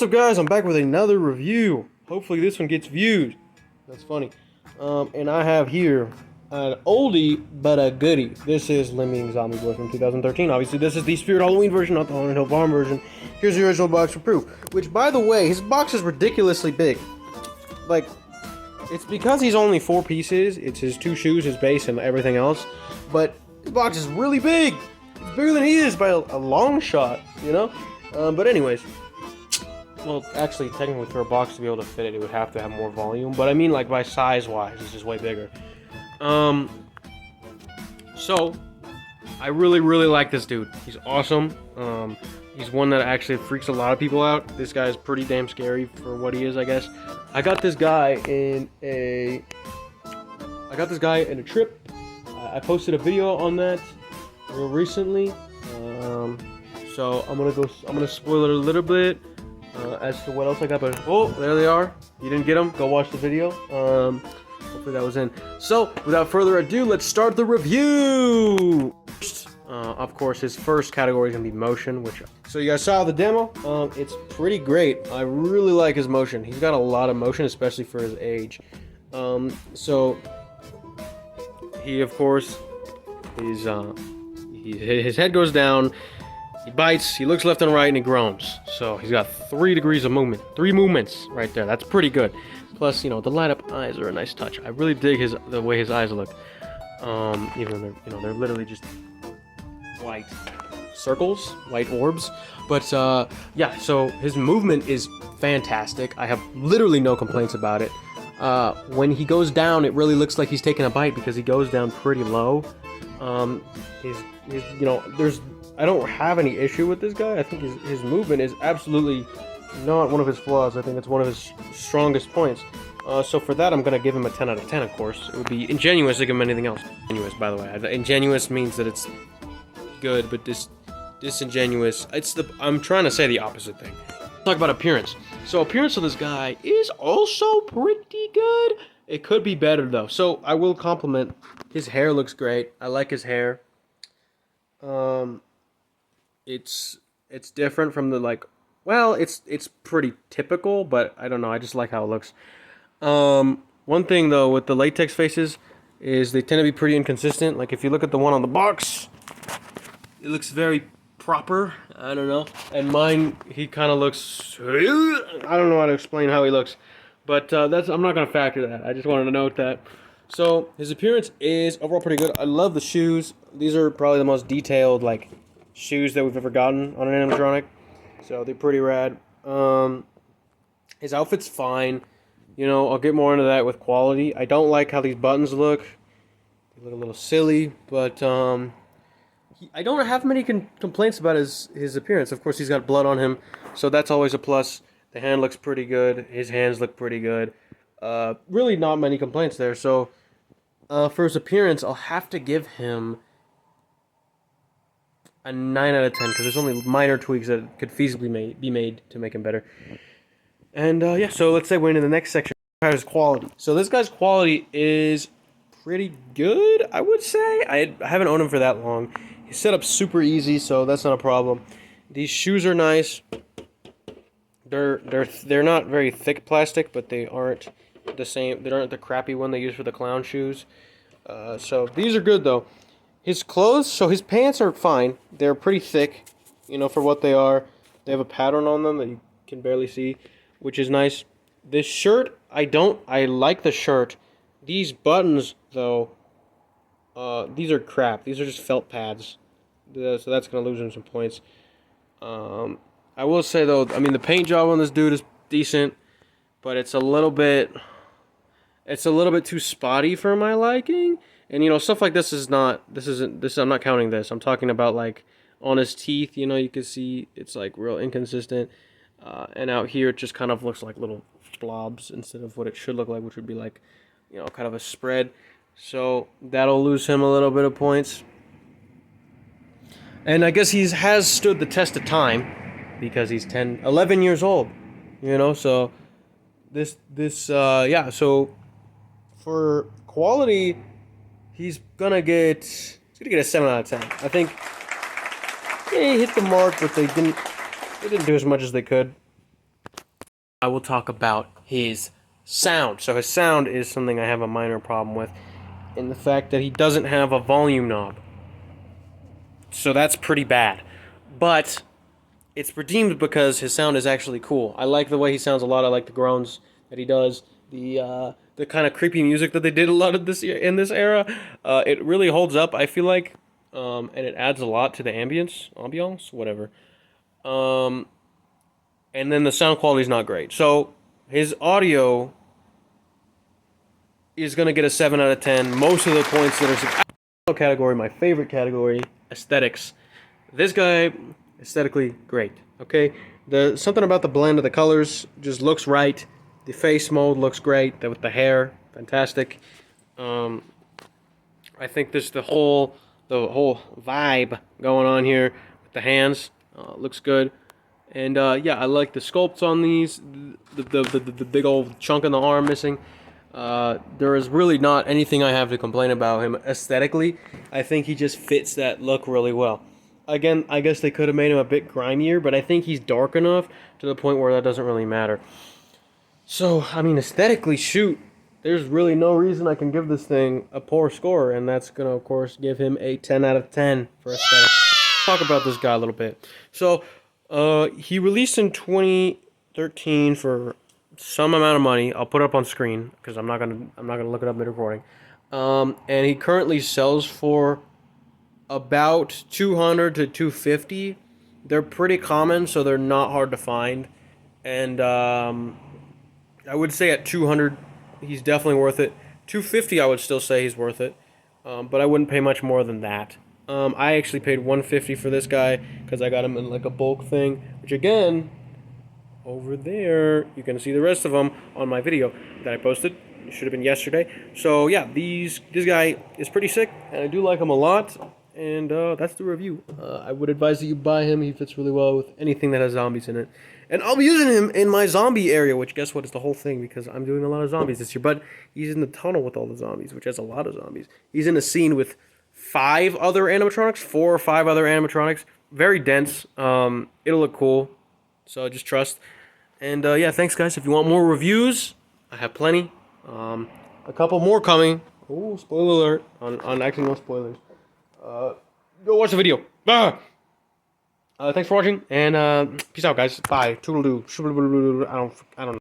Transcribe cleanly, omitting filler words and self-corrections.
What's up, guys? I'm back with another review. Hopefully this one gets views. That's funny. And I have here an oldie but a goodie. This is Lemming Zombie Boy from 2013. Obviously, this is the Spirit Halloween version, not the Haunted Hill Farm version. Here's the original box for proof. Which, by the way, his box is ridiculously big. Like, it's because he's only 4 pieces. It's his 2 shoes, his base, and everything else. But his box is really big. It's bigger than he is by a long shot, you know? But anyways. Well, actually, technically, for a box to be able to fit it, it would have to have more volume. But I mean, like, by size-wise, it's just way bigger. So, I really like this dude. He's awesome. He's one that actually freaks a lot of people out. This guy is pretty damn scary for what he is, I guess. I got this guy in a trip. I posted a video on that real recently. So I'm gonna spoil it a little bit. As to what else I got, but oh, there they are. You didn't get them? Go watch the video. Hopefully that was in. So, without further ado, let's start the review. Of course, his first category is gonna be motion, so you guys saw the demo. It's pretty great. I really like his motion. He's got a lot of motion, especially for his age. So he, of course, his head goes down. He bites, he looks left and right, and he groans. So he's got 3 degrees of movement. 3 movements right there. That's pretty good. Plus, you know, the light up eyes are a nice touch. I really dig the way his eyes look. Even though they're literally just white circles, white orbs. But yeah, so his movement is fantastic. I have literally no complaints about it. When he goes down, it really looks like he's taking a bite because he goes down pretty low. I don't have any issue with this guy. I think his movement is absolutely not one of his flaws. I think it's one of his strongest points. So for that, I'm going to give him a 10 out of 10, of course. It would be ingenuous to give him anything else. Ingenuous, by the way. Ingenuous means that it's good, but disingenuous, I'm trying to say the opposite thing. Let's talk about appearance. So appearance of this guy is also pretty good. It could be better, though. So I will compliment. His hair looks great. I like his hair. It's different from the it's pretty typical, but I don't know, I just like how it looks. One thing though with the latex faces is they tend to be pretty inconsistent. Like if you look at the one on the box, it looks very proper. I don't know. And mine, he kind of looks, I don't know how to explain how he looks, but I'm not gonna factor that. I just wanted to note that. So his appearance is overall pretty good. I love the shoes. These are probably the most detailed shoes that we've ever gotten on an animatronic, so they're pretty rad. His outfit's fine. You know, I'll get more into that with quality. I don't like how these buttons look. They look a little silly, but I don't have many complaints about his appearance. Of course, he's got blood on him, so that's always a plus. The hand looks pretty good. His hands look pretty good. Really not many complaints there. So for his appearance, I'll have to give him a 9 out of 10, because there's only minor tweaks that could feasibly be made to make him better. And yeah, so let's say we're into the next section. His quality. So this guy's quality is pretty good, I would say. I haven't owned him for that long. His setup's super easy, so that's not a problem. These shoes are nice. They're not very thick plastic, but they aren't the same. They aren't the crappy one they use for the clown shoes. So these are good though. His clothes, so his pants are fine. They're pretty thick, you know, for what they are. They have a pattern on them that you can barely see, which is nice. This shirt, I like the shirt. These buttons, though, these are crap. These are just felt pads. So that's going to lose him some points. I will say, though, I mean, the paint job on this dude is decent, but it's a little bit too spotty for my liking. And, you know, stuff like this I'm not counting this. I'm talking about, on his teeth, you know, you can see it's, real inconsistent. And out here, it just kind of looks like little blobs instead of what it should look like, which would be, you know, kind of a spread. So, that'll lose him a little bit of points. And I guess he has stood the test of time, because he's 11 years old, you know, so yeah, so for quality, he's gonna get a 7 out of 10. I think he hit the mark, but they didn't do as much as they could. I will talk about his sound. So his sound is something I have a minor problem with, in the fact that he doesn't have a volume knob. So that's pretty bad. But it's redeemed because his sound is actually cool. I like the way he sounds a lot. I like the groans that he does. The kind of creepy music that they did a lot of this in this era. It really holds up, I feel like, and it adds a lot to the ambiance, whatever. Um, and then the sound quality is not great. So his audio is gonna get a 7 out of 10. Most of the points that are category, my favorite category, aesthetics. This guy, aesthetically great. Okay, the something about the blend of the colors just looks right. The face mold looks great. With the hair, fantastic. Um, I think this the whole vibe going on here with the hands looks good. And yeah, I like the sculpts on these. The big old chunk in the arm missing. There is really not anything I have to complain about him aesthetically. I think he just fits that look really well. Again, I guess they could have made him a bit grimier, but I think he's dark enough to the point where that doesn't really matter. So, I mean, aesthetically, shoot, there's really no reason I can give this thing a poor score, and that's going to, of course, give him a 10 out of 10 for aesthetics. Talk about this guy a little bit. So, he released in 2013 for some amount of money. I'll put it up on screen because I'm not gonna look it up mid-recording. And he currently sells for about 200 to 250. They're pretty common, so they're not hard to find. And I would say at 200, he's definitely worth it. 250, I would still say he's worth it, but I wouldn't pay much more than that. I actually paid 150 for this guy because I got him in like a bulk thing, which again, over there, you can see the rest of them on my video that I posted. It should have been yesterday. So yeah, this guy is pretty sick, and I do like him a lot. And that's the review. I would advise that you buy him. He fits really well with anything that has zombies in it. And I'll be using him in my zombie area, which guess what is the whole thing, because I'm doing a lot of zombies this year. But he's in the tunnel with all the zombies, which has a lot of zombies. He's in a scene with 4 or 5 other animatronics. Very dense. It'll look cool. So just trust. And yeah, thanks guys. If you want more reviews, I have plenty. A couple more coming. Oh, spoiler alert. On actually no spoilers. Go watch the video. Thanks for watching, and peace out, guys. Bye. Toodle-doo. I don't know.